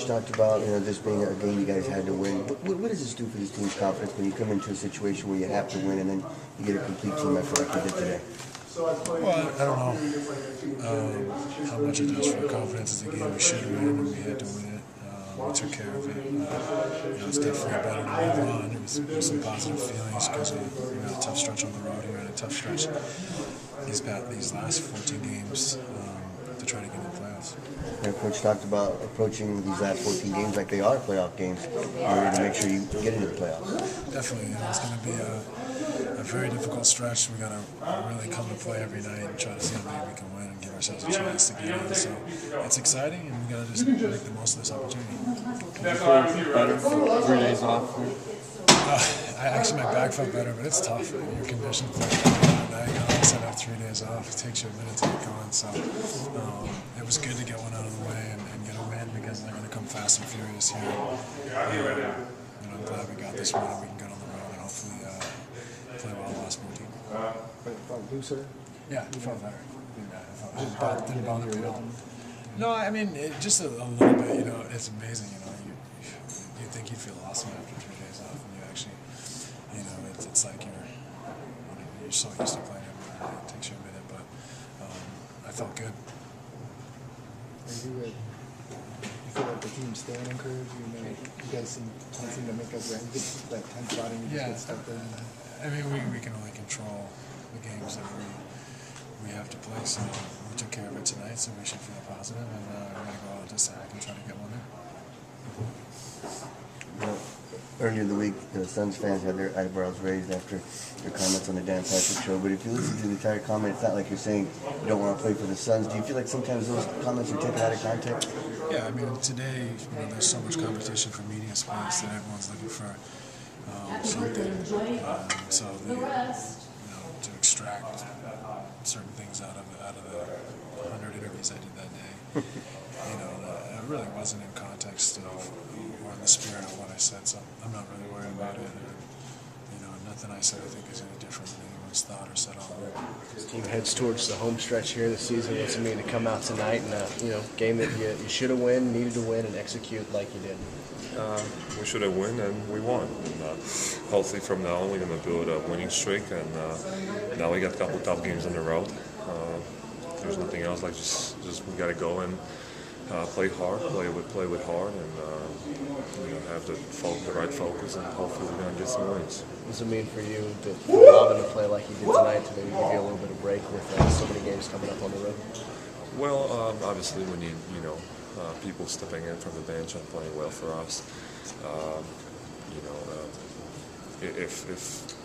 Coach talked about this being a game you guys had to win. What does this do for this team's confidence when you come into a situation where you have to win and then you get a complete team effort like you did today? Well, I don't know how much it does for confidence. It's a game we should win and we had to win it. We took care of it. It's definitely better to move on. It was some positive feelings because we had a tough stretch on the road. We had a tough stretch these last 14 games to try to get in the playoffs. Coach talked about approaching these last 14 games like they are playoff games in order to make sure you get into the playoffs. Definitely. It's going to be a very difficult stretch. We got to really come to play every night and try to see how many we can win and give ourselves a chance to get in. So it's exciting, and we got to just make the most of this opportunity. Did you feel better for 3 days off? Actually, my back felt better, but it's tough. You're conditioned for it. Now you also have 3 days off. It takes you a minute to get going. So it was good to get one out of the way and get a win because they're going to come fast and furious here. I'm glad we got this one and we can get on the road and hopefully play well the last 14. But it felt looser? Yeah, it felt better. Didn't bother me at all. No, I mean, just a little bit, it's amazing, you think you feel awesome after 3 days off, and you actually, it's like you're so used to playing every night. It takes you a minute, but I felt good. You feel like the team's staying encouraged? You guys seem to make up that 10 spot and you just get stuck there. I mean, we can only control the games that we have to play, so we took care of it tonight, so we should feel positive, and we're going to go out to SAC and try to get one there. Earlier in the week, the Suns fans had their eyebrows raised after their comments on the Dan Patrick show. But if you listen to the entire comment, it's not like you're saying you don't want to play for the Suns. Do you feel like sometimes those comments are taken out of context? Yeah, I mean, today, there's so much competition for media space that everyone's looking for something. So to extract certain things out of the 100 interviews I did that day, it really wasn't in context of or in the spirit of what I said. So I'm not really worried about it. Nothing I said I think is any different than anyone's thought or said all week. This team heads towards the home stretch here this season. What's it mean to come out tonight and game that you should have won, needed to win, and execute like you did? We should have won, and we won. And, hopefully from now on we're going to build a winning streak, and now we got a couple tough games on the road. There's nothing else, like just we got to go and play hard, play with heart, and have the right focus, and hopefully we're going to get some wins. What does it mean for you to allow them to play like you did tonight, to maybe give you a little bit of break with so many games coming up on the road? Well, obviously we need people stepping in from the bench and playing well for us. If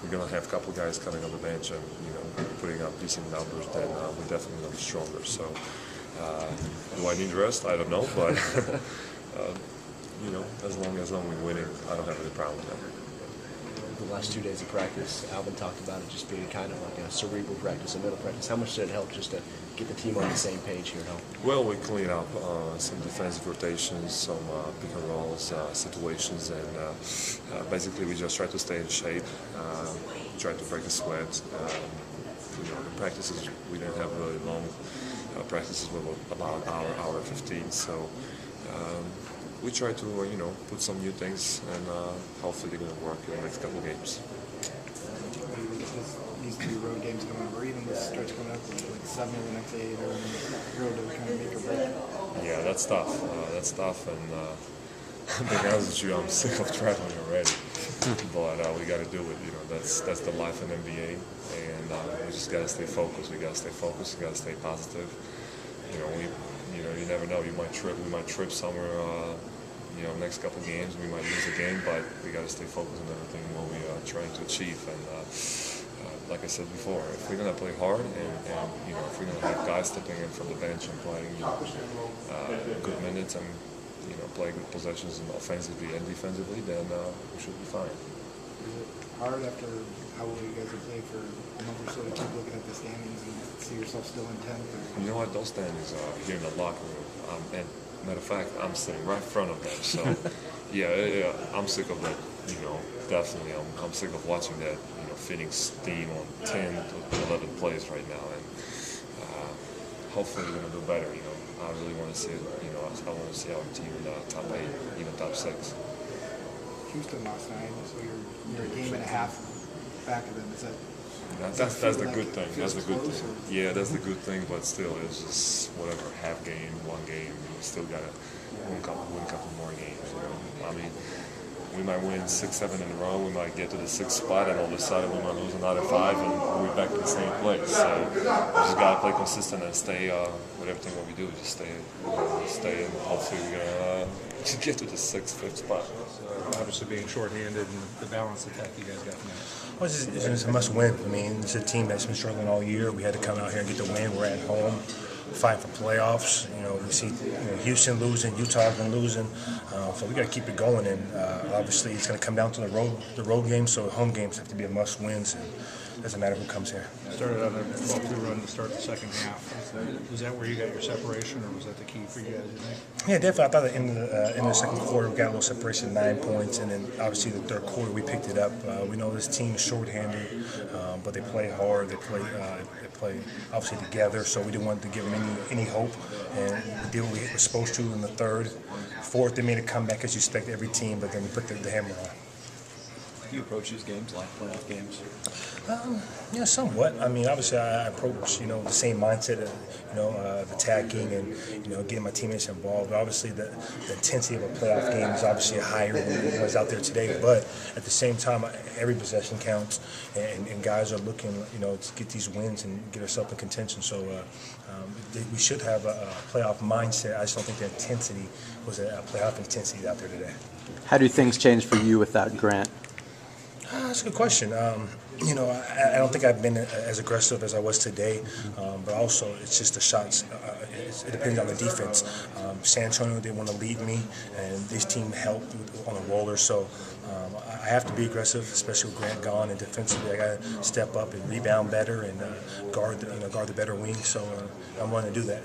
we're going to have a couple guys coming on the bench and putting up decent numbers, then we're definitely going to be stronger. So, do I need rest? I don't know, but as long as we're winning, I don't have any problem with that. The last 2 days of practice, Alvin talked about it just being kind of like a cerebral practice, a mental practice. How much did it help just to get the team on the same page here at home? Well, we clean up some defensive rotations, some pick and rolls situations, and basically we just try to stay in shape, try to break a sweat. The practices, we didn't have really long practices, with about an hour 15, so we try to put some new things, and hopefully they're going to work in the next couple of games. These 2 road games coming up, or even this stretch coming up, like 7 of the next 8, or road to kind of make or break. Yeah, that's tough. And to be honest with you, I'm sick of traveling already. But we got to do it. That's the life in NBA, and we just got to stay focused. We got to stay focused. We got to stay positive. You never know. We might trip somewhere. Next couple games we might lose a game, but we got to stay focused on everything what we are trying to achieve. And like I said before, if we're gonna play hard and if we're gonna have guys stepping in from the bench and playing good minutes and play good possessions and offensively and defensively, then we should be fine. Is it hard after how well you guys have played for a month or so to keep looking at the standings and see yourself still in 10th? You know what? Those standings are here in the locker room. And matter of fact, I'm sitting right in front of them. So, yeah, I'm sick of that. Definitely, I'm sick of watching that. Phoenix team on 10 to 11 plays right now, and hopefully we're gonna do better. You know, I really want to see it. You know, I want to see our team in the top 8, even top 6. Houston last night, so you're a game and a half back of them. Is that? That's the good thing. That's the good thing. Yeah, that's the good thing. But still, it's just whatever, half game, 1 game. We still gotta win a couple more games. You know, I mean, we might win 6, 7 in a row. We might get to the 6th spot, and all of a sudden we might lose another 5, and we're back in the same place. So we just gotta play consistent and stay with everything what we do. Just stay, and hopefully we're gonna get to the 6th, 5th spot. Obviously being shorthanded and the balanced attack you guys got from that. Well, it's a must win. I mean, it's a team that's been struggling all year. We had to come out here and get the win. We're at home, fighting for playoffs. You know, we see Houston losing, Utah's been losing, so we got to keep it going. And obviously, it's going to come down to the road games. So home games have to be a must wins. And it doesn't matter who comes here. Started on a 12-2 run to start the second half. Was that where you got your separation, or was that the key for you guys, you think? Yeah, definitely. I thought at the end of the second quarter, we got a little separation, 9 points, and then obviously the third quarter we picked it up. We know this team is shorthanded, but they play hard. They play obviously together. So we didn't want to give them any hope, and we did what we were supposed to in the third. Fourth, they made a comeback as you expect every team, but then we put the hammer on. Do you approach these games like playoff games? Yeah, somewhat. I mean, obviously, I approach the same mindset of attacking and getting my teammates involved. Obviously, the intensity of a playoff game is obviously higher than it was out there today. But at the same time, every possession counts, and guys are looking to get these wins and get ourselves in contention. So we should have a playoff mindset. I just don't think the intensity was a playoff intensity out there today. How do things change for you without Grant? That's a good question. I don't think I've been as aggressive as I was today, but also it's just the shots. It depends on the defense. San Antonio, they want to lead me, and this team helped on a roller. So I have to be aggressive, especially with Grant gone, and defensively I got to step up and rebound better and guard the better wing. So I'm going to do that.